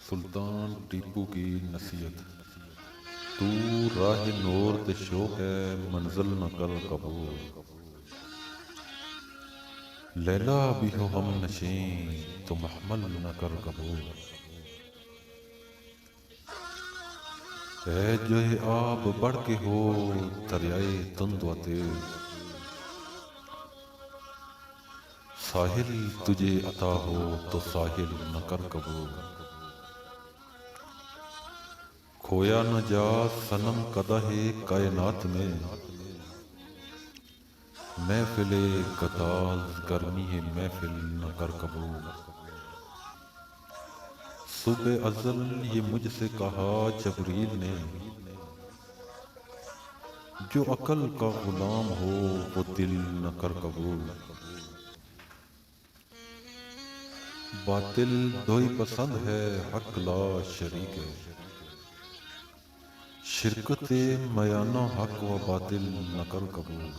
سلطان ٹیپو کی نصیحت۔ تو راہ نور تے شو ہے منزل نہ کر قبول، لیلا بھی ہو ہم نشیں تو محمل نہ کر قبول۔ اے جو آب بڑھ کے ہو دریائے تند و تیز، ساحل تجھے عطا ہو تو ساحل نہ کر قبول۔ کھویا نہ جا صنم قدح کائنات میں، محفل گداز گرمی ہے محفل نہ کر قبول۔ صبح ازل یہ مجھ سے کہا جبریل نے، جو عقل کا غلام ہو وہ دل نہ کر قبول۔ باطل دوئی پسند ہے حق لا شریک ہے، شرکت میانہ حق و باطل نہ کر قبول۔